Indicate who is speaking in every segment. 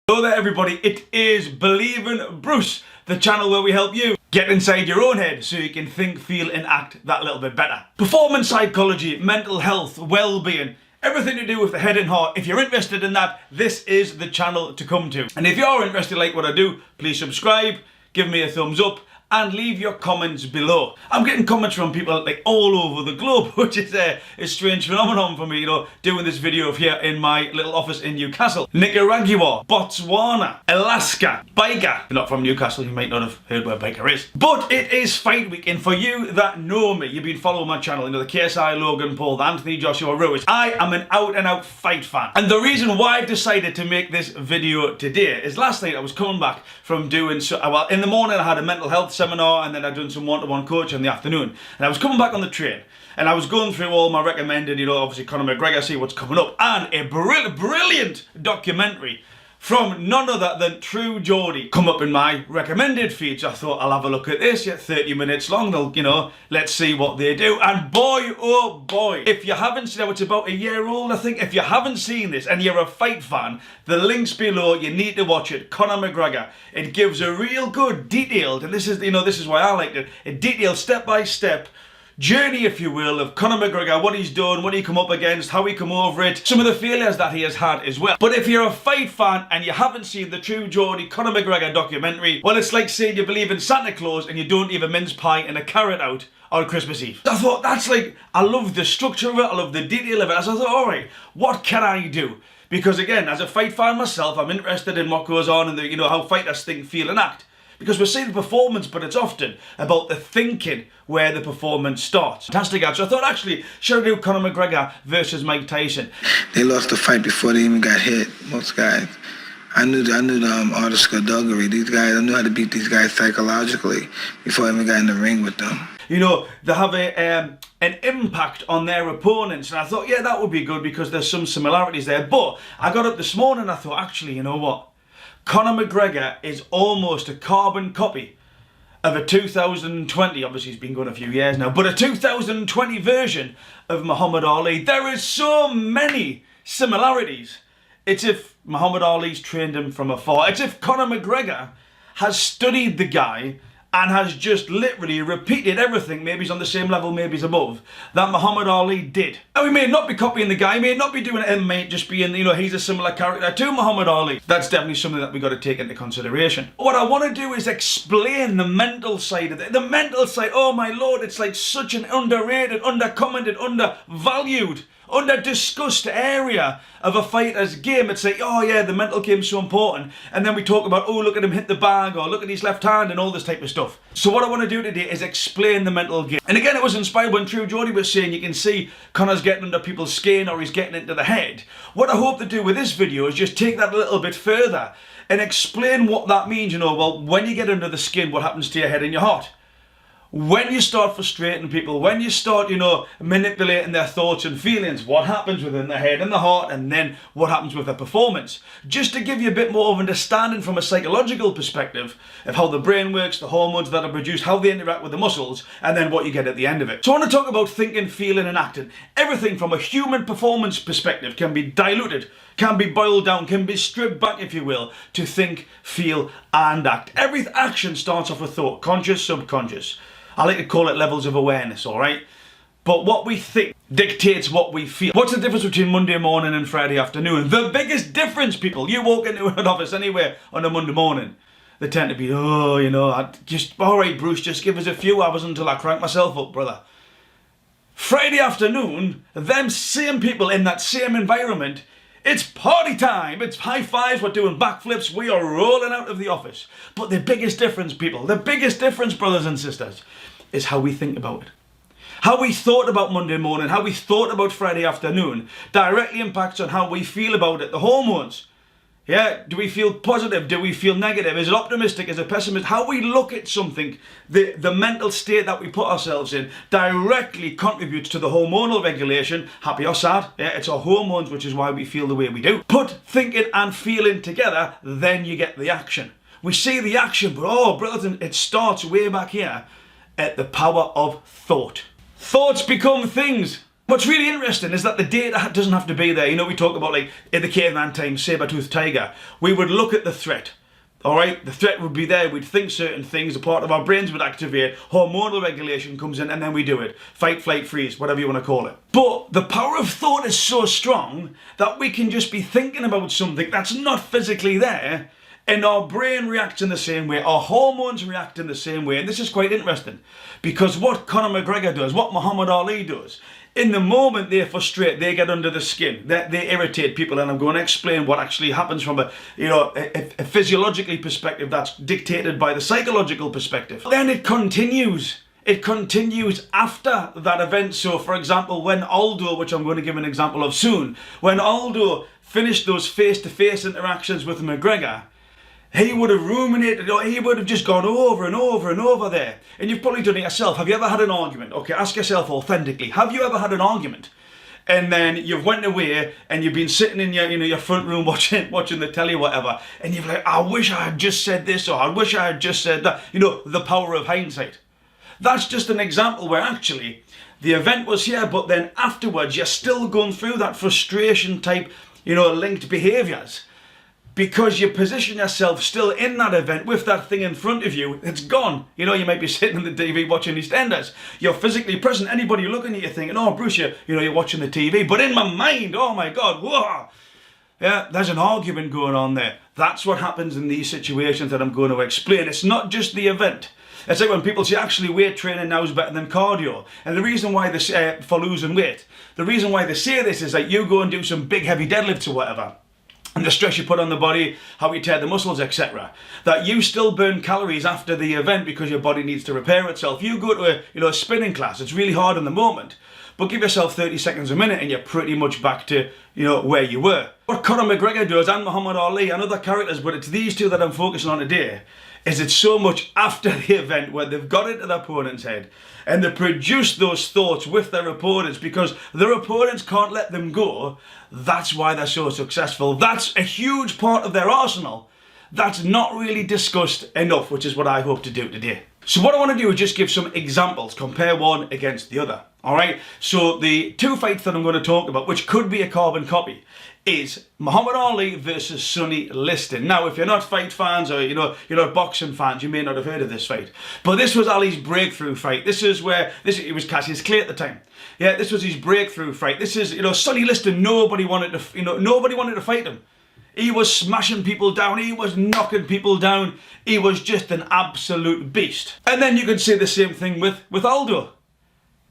Speaker 1: Hello there everybody, it is Believin' Bruce, the channel where we help you get inside your own head so you can think, feel and act that little bit better. Performance psychology, mental health, well-being, everything to do with the head and heart. If you're interested in that, this is the channel to come to. And if you're interested like what I do, please subscribe, give me a thumbs up and leave your comments below. I'm getting comments from people like all over the globe, which is a strange phenomenon for me, you know, doing this video here in my little office in Newcastle. Nicaragua, Botswana, Alaska, Biker. If you're not from Newcastle, you might not have heard where Biker is. But it is fight week, and for you that know me, you've been following my channel, you know, the KSI, Logan Paul, the Anthony Joshua Ruiz. I am an out and out fight fan. And the reason why I decided to make this video today is last night I was coming back from doing, well, in the morning I had a mental health seminar and then I'd done some one-to-one coaching in the afternoon. And I was coming back on the train and I was going through all my recommended, you know, obviously Conor Mcgregor, see what's coming up, and a brilliant documentary from none other than True Geordie come up in my recommended feed. So I thought I'll have a look at this, yeah, 30 minutes long, they'll, you know, let's see what they do. And boy, oh boy, if you haven't seen it, it's about a year old, I think. If you haven't seen this and you're a fight fan, the link's below, you need to watch it. Conor Mcgregor. It gives a real good detailed, and this is, you know, this is why I liked it, a detailed step-by-step journey, if you will, of Conor McGregor, what he's done, what he come up against, how he come over it, some of the failures that he has had as well. But if you're a fight fan and you haven't seen the True Geordie Conor McGregor documentary, well, it's like saying you believe in Santa Claus and you don't eat a mince pie and a carrot out on Christmas Eve. I thought, that's like, I love the structure of it, I love the detail of it. So I thought, alright, what can I do? Because again, as a fight fan myself, I'm interested in what goes on and the, you know, how fighters think, feel and act. Because we see the performance, but it's often about the thinking where the performance starts. Fantastic, so I thought, actually, should I do Conor McGregor versus Mike Tyson?
Speaker 2: They lost the fight before they even got hit, most guys. I knew the art of skullduggery. These guys, I knew how to beat these guys psychologically before I even got in the ring with them.
Speaker 1: You know, they have an impact on their opponents. And I thought, yeah, that would be good because there's some similarities there. But I got up this morning and I thought, actually, you know what? Conor McGregor is almost a carbon copy of a 2020, obviously he's been going a few years now, but a 2020 version of Muhammad Ali. There is so many similarities. It's if Muhammad Ali's trained him from afar. It's if Conor McGregor has studied the guy and has just literally repeated everything, maybe he's on the same level, maybe he's above, that Muhammad Ali did. Now he may not be copying the guy, he may not be doing it, and may just be in, you know, he's a similar character to Muhammad Ali. That's definitely something that we got to take into consideration. What I want to do is explain the mental side of it. The mental side, oh my lord, it's like such an underrated, undercommented, undervalued, under-discussed area of a fighter's game. It's like, oh yeah, the mental game's so important. And then we talk about, oh, look at him hit the bag, or look at his left hand, and all this type of stuff. So what I want to do today is explain the mental game. And again, it was inspired when True Geordie was saying you can see Conor's getting under people's skin or he's getting into the head. What I hope to do with this video is just take that a little bit further and explain what that means. You know, well, when you get under the skin, what happens to your head and your heart? When you start frustrating people, when you start, you know, manipulating their thoughts and feelings, what happens within the head and the heart, and then what happens with their performance? Just to give you a bit more of understanding from a psychological perspective of how the brain works, the hormones that are produced, how they interact with the muscles, and then what you get at the end of it. So I want to talk about thinking, feeling and acting. Everything from a human performance perspective can be diluted, can be boiled down, can be stripped back, if you will, to think, feel and act. Every action starts off with thought, conscious, subconscious. I like to call it levels of awareness, alright? But what we think dictates what we feel. What's the difference between Monday morning and Friday afternoon? The biggest difference, people. You walk into an office anywhere on a Monday morning, they tend to be, oh, you know, alright Bruce, just give us a few hours until I crank myself up, brother. Friday afternoon, them same people in that same environment, it's party time, it's high fives, we're doing backflips, we are rolling out of the office. But the biggest difference, people, the biggest difference, brothers and sisters, is how we think about it. How we thought about Monday morning, how we thought about Friday afternoon, directly impacts on how we feel about it. The hormones. Yeah, do we feel positive? Do we feel negative? Is it optimistic? Is it pessimistic? How we look at something, the mental state that we put ourselves in directly contributes to the hormonal regulation, happy or sad. Yeah, it's our hormones, which is why we feel the way we do. Put thinking and feeling together, then you get the action. We see the action, but oh, brother, it starts way back here at the power of thought. Thoughts become things. What's really interesting is that the data doesn't have to be there. You know, we talk about, like, in the caveman time, saber-toothed tiger. We would look at the threat. All right, the threat would be there. We'd think certain things. A part of our brains would activate. Hormonal regulation comes in, and then we do it. Fight, flight, freeze, whatever you want to call it. But the power of thought is so strong that we can just be thinking about something that's not physically there, and our brain reacts in the same way. Our hormones react in the same way. And this is quite interesting, because what Conor McGregor does, what Muhammad Ali does, in the moment they frustrate, they get under the skin, they irritate people, and I'm going to explain what actually happens from a physiologically perspective that's dictated by the psychological perspective. Then it continues. It continues after that event. So, for example, when Aldo, which I'm going to give an example of soon, when Aldo finished those face-to-face interactions with McGregor, he would have ruminated, or he would have just gone over and over and over there. And you've probably done it yourself. Have you ever had an argument? Okay, ask yourself authentically. Have you ever had an argument? And then you've went away and you've been sitting in your front room watching the telly or whatever, and you're like, I wish I had just said this, or I wish I had just said that. You know, the power of hindsight. That's just an example where actually the event was here, but then afterwards you're still going through that frustration type, linked behaviours. Because you position yourself still in that event with that thing in front of you, it's gone. You might be sitting on the TV watching EastEnders. You're physically present. Anybody looking at you thinking, oh, Bruce, you're watching the TV. But in my mind, oh my God, whoa. Yeah, there's an argument going on there. That's what happens in these situations that I'm going to explain. It's not just the event. It's like when people say, actually, weight training now is better than cardio. And the reason why they say, for losing weight, the reason why they say this is that you go and do some big heavy deadlifts or whatever, and the stress you put on the body, how you tear the muscles, etc. That you still burn calories after the event because your body needs to repair itself. You go to a spinning class, it's really hard in the moment, but give yourself 30 seconds a minute and you're pretty much back to, where you were. What Conor McGregor does, and Muhammad Ali and other characters, but it's these two that I'm focusing on today, is it's so much after the event where they've got into their opponent's head and they produce those thoughts with their opponents because their opponents can't let them go. That's why they're so successful. That's a huge part of their arsenal that's not really discussed enough, which is what I hope to do today. So what I want to do is just give some examples, compare one against the other. All right, so the two fights that I'm going to talk about, which could be a carbon copy, is Muhammad Ali versus Sonny Liston. Now, if you're not fight fans or you're not boxing fans, you may not have heard of this fight. But this was Ali's breakthrough fight. This is where it was Cassius Clay at the time. Yeah, this was his breakthrough fight. This is Sonny Liston. Nobody wanted to fight him. He was smashing people down. He was knocking people down. He was just an absolute beast. And then you could say the same thing with Aldo.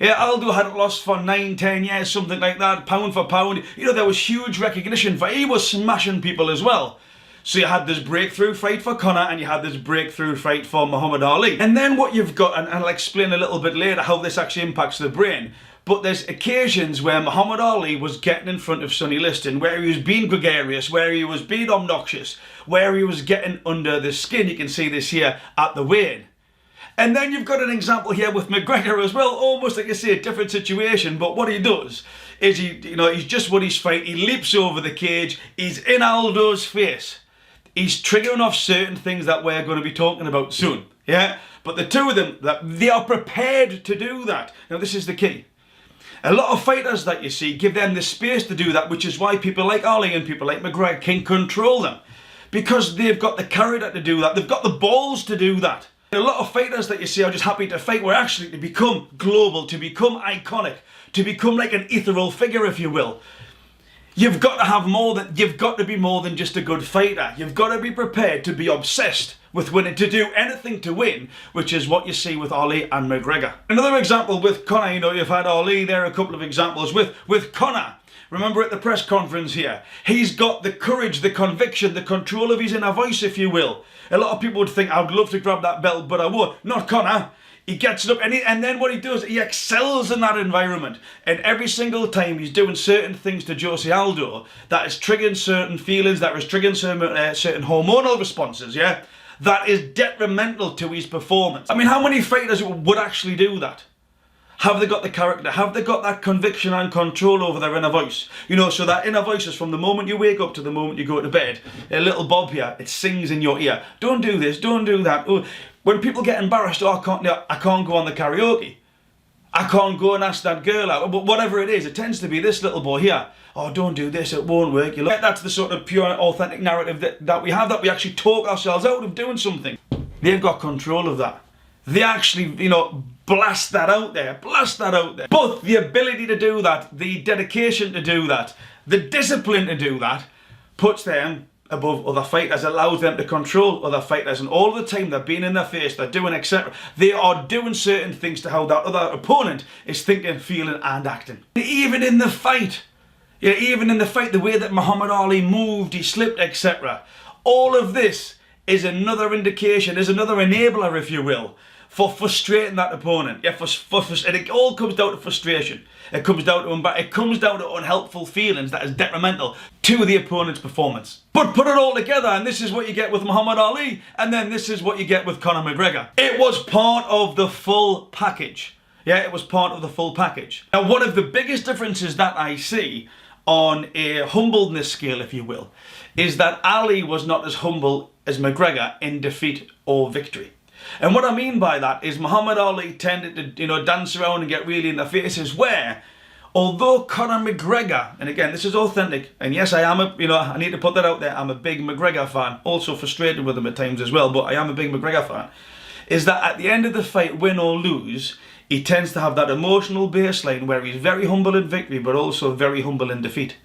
Speaker 1: Yeah, Aldo hadn't lost for 9-10 years, something like that, pound for pound. There was huge recognition for he was smashing people as well. So you had this breakthrough fight for Conor and you had this breakthrough fight for Muhammad Ali. And then what you've got, and I'll explain a little bit later how this actually impacts the brain, but there's occasions where Muhammad Ali was getting in front of Sonny Liston, where he was being gregarious, where he was being obnoxious, where he was getting under the skin. You can see this here at the weigh-in. And then you've got an example here with McGregor as well, almost like I say, a different situation, but what he does is he's just won his fight, he leaps over the cage, he's in Aldo's face. He's triggering off certain things that we're going to be talking about soon, yeah? But the two of them, they are prepared to do that. Now this is the key. A lot of fighters that you see give them the space to do that, which is why people like Ali and people like McGregor can control them. Because they've got the character to do that, they've got the balls to do that. A lot of fighters that you see are just happy to fight were actually to become global, to become iconic, to become like an ethereal figure, if you will. You've got to be more than just a good fighter. You've got to be prepared to be obsessed with winning, to do anything to win, which is what you see with Ali and McGregor. Another example with Conor, you've had Ali, there are a couple of examples with Conor. Remember at the press conference here, he's got the courage, the conviction, the control of his inner voice, if you will. A lot of people would think, I'd love to grab that belt, but I won't. Not Conor. He gets it up and then what he does, he excels in that environment. And every single time he's doing certain things to Jose Aldo that is triggering certain feelings, that is triggering certain hormonal responses, yeah? That is detrimental to his performance. I mean, how many fighters would actually do that? Have they got the character? Have they got that conviction and control over their inner voice? So that inner voice is from the moment you wake up to the moment you go to bed. A little Bob here, it sings in your ear. Don't do this, don't do that. Oh, when people get embarrassed, I can't go on the karaoke. I can't go and ask that girl out, but whatever it is, it tends to be this little boy here. Oh, don't do this, it won't work. You look, that's the sort of pure, authentic narrative that we have, that we actually talk ourselves out of doing something. They've got control of that. They actually, blast that out there. But the ability to do that, the dedication to do that, the discipline to do that, puts them above other fighters, allows them to control other fighters, and all the time they're being in their face, they're doing etc. They are doing certain things to how that other opponent is thinking, feeling and acting. Even in the fight, the way that Muhammad Ali moved, he slipped, etc. All of this is another indication, is another enabler, if you will, for frustrating that opponent. Yeah, and it all comes down to frustration. It comes down to unhelpful feelings that is detrimental to the opponent's performance. But put it all together, and this is what you get with Muhammad Ali, and then this is what you get with Conor McGregor. It was part of the full package. Yeah, it was part of the full package. Now, one of the biggest differences that I see on a humbleness scale, if you will, is that Ali was not as humble as McGregor in defeat or victory. And what I mean by that is Muhammad Ali tended to, dance around and get really in their faces, where, although Conor McGregor, and again, this is authentic, and yes, I am I need to put that out there, I'm a big McGregor fan, also frustrated with him at times as well, but I am a big McGregor fan, is that at the end of the fight, win or lose, he tends to have that emotional baseline where he's very humble in victory, but also very humble in defeat.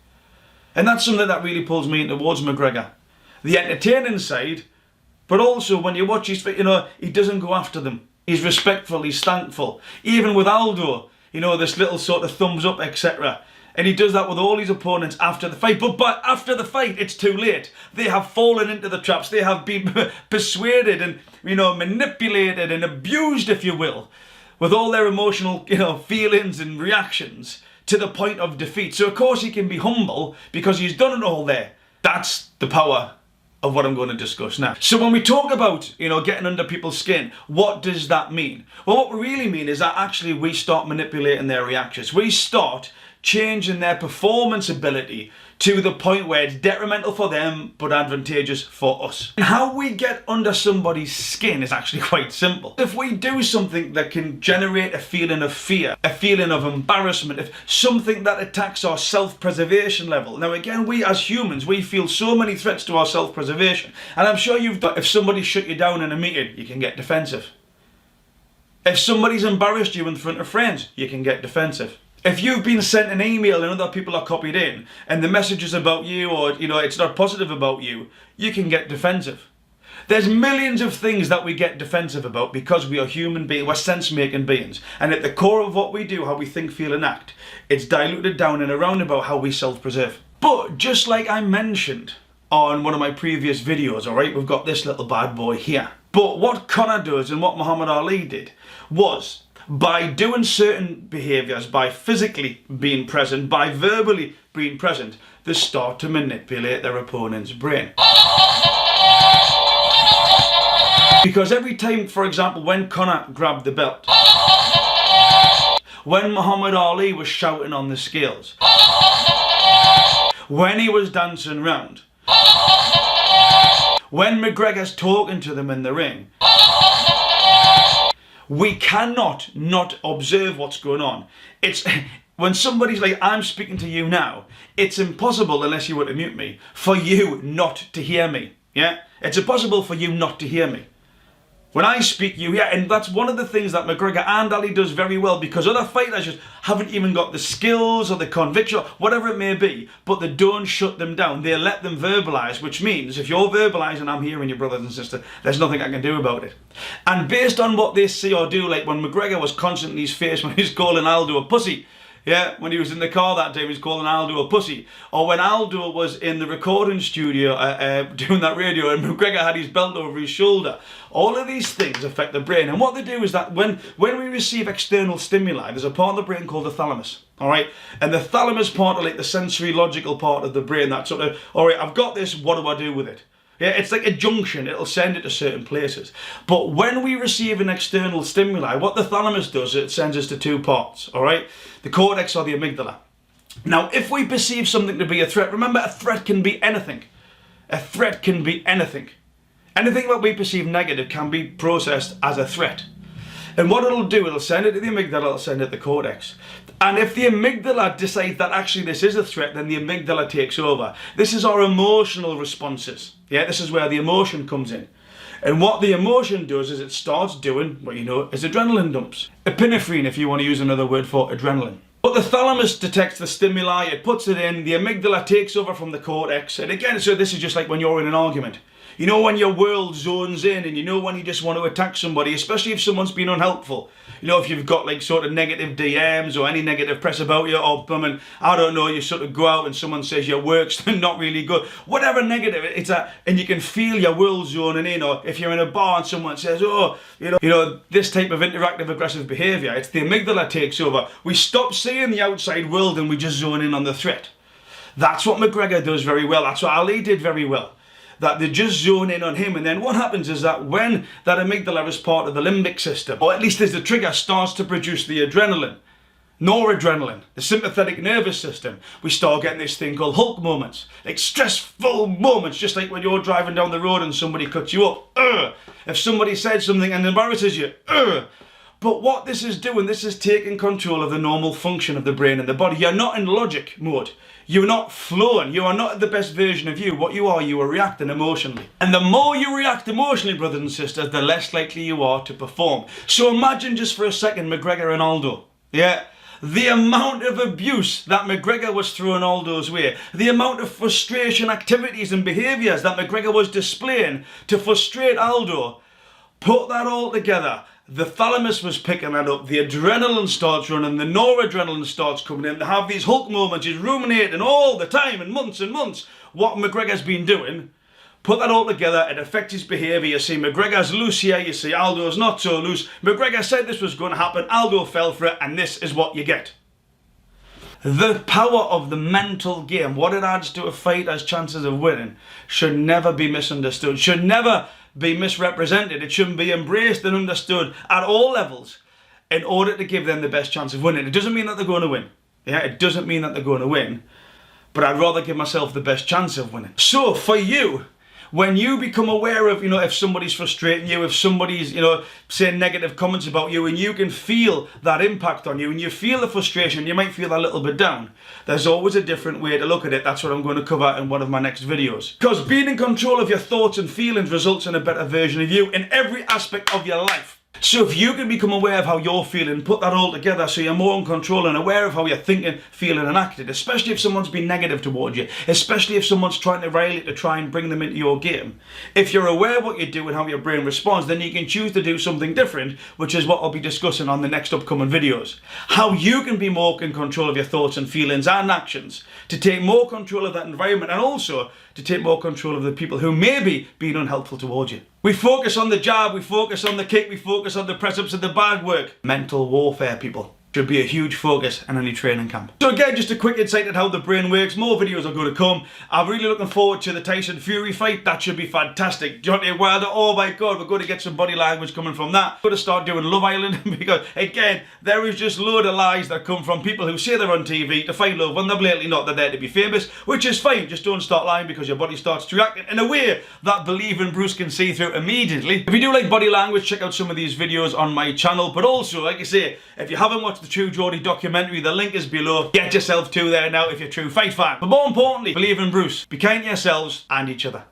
Speaker 1: And that's something that really pulls me towards McGregor. The entertaining side, but also when you watch his fight, he doesn't go after them. He's respectful, he's thankful. Even with Aldo, this little sort of thumbs up, etc. And he does that with all his opponents after the fight. But after the fight, it's too late. They have fallen into the traps. They have been persuaded and, manipulated and abused, if you will, with all their emotional, feelings and reactions to the point of defeat. So of course he can be humble because he's done it all there. That's the power of what I'm going to discuss now. So when we talk about, getting under people's skin, what does that mean? Well, what we really mean is that actually we start manipulating their reactions. We start changing their performance ability to the point where it's detrimental for them but advantageous for us. And how we get under somebody's skin is actually quite simple. If we do something that can generate a feeling of fear, a feeling of embarrassment, if something that attacks our self-preservation level. Now again, we as humans, we feel so many threats to our self-preservation. And I'm sure if somebody shut you down in a meeting, you can get defensive. If somebody's embarrassed you in front of friends, you can get defensive. If you've been sent an email and other people are copied in, and the message is about you, or it's not positive about you, you can get defensive. There's millions of things that we get defensive about because we are human beings, we're sense-making beings. And at the core of what we do, how we think, feel and act, it's diluted down and around about how we self-preserve. But just like I mentioned on one of my previous videos, alright, we've got this little bad boy here. But what Conor does and what Muhammad Ali did was, by doing certain behaviours, by physically being present, by verbally being present, they start to manipulate their opponent's brain. Because every time, for example, when Conor grabbed the belt, when Muhammad Ali was shouting on the scales, when he was dancing around, when McGregor's talking to them in the ring, we cannot not observe what's going on. It's when somebody's like, I'm speaking to you now, it's impossible, unless you were to mute me, for you not to hear me. Yeah? It's impossible for you not to hear me. When I speak, you hear, and that's one of the things that McGregor and Ali does very well, because other fighters just haven't even got the skills or the conviction, or whatever it may be, but they don't shut them down. They let them verbalise, which means if you're verbalising, I'm hearing you, brothers and sisters, there's nothing I can do about it. And based on what they see or do, like when McGregor was constantly his face when he was calling Aldo a pussy, yeah, when he was in the car that day, he was calling Aldo a pussy. Or when Aldo was in the recording studio doing that radio and McGregor had his belt over his shoulder. All of these things affect the brain. And what they do is that when we receive external stimuli, there's a part of the brain called the thalamus. All right? And the thalamus part of like the sensory logical part of the brain that sort of, all right, I've got this, what do I do with it? Yeah, it's like a junction, it'll send it to certain places. But when we receive an external stimuli, what the thalamus does, it sends us to two parts, all right? The cortex or the amygdala. Now, if we perceive something to be a threat, remember, a threat can be anything. A threat can be anything. Anything that we perceive negative can be processed as a threat. And what it'll do, it'll send it to the amygdala, it'll send it to the cortex. And if the amygdala decides that actually this is a threat, then the amygdala takes over. This is our emotional responses. Yeah, this is where the emotion comes in. And what the emotion does is it starts doing what you know is adrenaline dumps. Epinephrine, if you want to use another word for adrenaline. But the thalamus detects the stimuli, it puts it in, the amygdala takes over from the cortex. And again, so this is just like when you're in an argument. You know when your world zones in and you know when you just want to attack somebody, especially if someone's been unhelpful. You know, if you've got like sort of negative DMs or any negative press about you, or I don't know, you sort of go out and someone says your work's not really good. Whatever negative, and you can feel your world zoning in, or if you're in a bar and someone says, oh, you know, this type of interactive aggressive behaviour, it's the amygdala takes over. We stop seeing the outside world and we just zone in on the threat. That's what McGregor does very well. That's what Ali did very well. That they just zone in on him, and then what happens is that when that amygdala is part of the limbic system, or at least as the trigger starts to produce the adrenaline, noradrenaline, the sympathetic nervous system, we start getting this thing called Hulk moments, like stressful moments, just like when you're driving down the road and somebody cuts you up. If somebody said something and embarrasses you. But what this is doing, this is taking control of the normal function of the brain and the body. You're not in logic mode. You're not flowing. You are not the best version of you. What you are reacting emotionally. And the more you react emotionally, brothers and sisters, the less likely you are to perform. So imagine just for a second McGregor and Aldo. Yeah. The amount of abuse that McGregor was throwing Aldo's way. The amount of frustration activities and behaviours that McGregor was displaying to frustrate Aldo. Put that all together. The thalamus was picking that up, the adrenaline starts running, the noradrenaline starts coming in, they have these Hulk moments, he's ruminating all the time and months what McGregor's been doing. Put that all together, it affects his behaviour. You see McGregor's loose here, you see Aldo's not so loose. McGregor said this was going to happen, Aldo fell for it, and this is what you get. The power of the mental game, what it adds to a fighter's chances of winning, should never be misunderstood, should never be misrepresented. It shouldn't be embraced and understood at all levels in order to give them the best chance of winning. It doesn't mean that they're going to win. Yeah, it doesn't mean that they're going to win. But I'd rather give myself the best chance of winning. So for you, when you become aware of, if somebody's frustrating you, if somebody's, saying negative comments about you, and you can feel that impact on you, and you feel the frustration, you might feel a little bit down. There's always a different way to look at it. That's what I'm going to cover in one of my next videos. Because being in control of your thoughts and feelings results in a better version of you in every aspect of your life. So if you can become aware of how you're feeling, put that all together so you're more in control and aware of how you're thinking, feeling and acting, especially if someone's been negative towards you, especially if someone's trying to rile you to try and bring them into your game. If you're aware of what you do and how your brain responds, then you can choose to do something different, which is what I'll be discussing on the next upcoming videos. How you can be more in control of your thoughts and feelings and actions, to take more control of that environment, and also to take more control of the people who may be being unhelpful towards you. We focus on the jab, we focus on the kick, we focus on the press-ups and the bag work. Mental warfare, people, should be a huge focus in any training camp. So again, just a quick insight on how the brain works. More videos are going to come. I'm really looking forward to the Tyson Fury fight. That should be fantastic. Deontay Wilder, oh my God, we're going to get some body language coming from that. We're going to start doing Love Island because, again, there is just a load of lies that come from people who say they're on TV to find love when they're blatantly not. They're there to be famous, which is fine. Just don't start lying because your body starts to react in a way that believing Bruce can see through immediately. If you do like body language, check out some of these videos on my channel. But also, like I say, if you haven't watched the True Geordie documentary, the link is below. Get yourself to there now if you're a true fight fan. But more importantly, believe in Bruce. Be kind to yourselves and each other.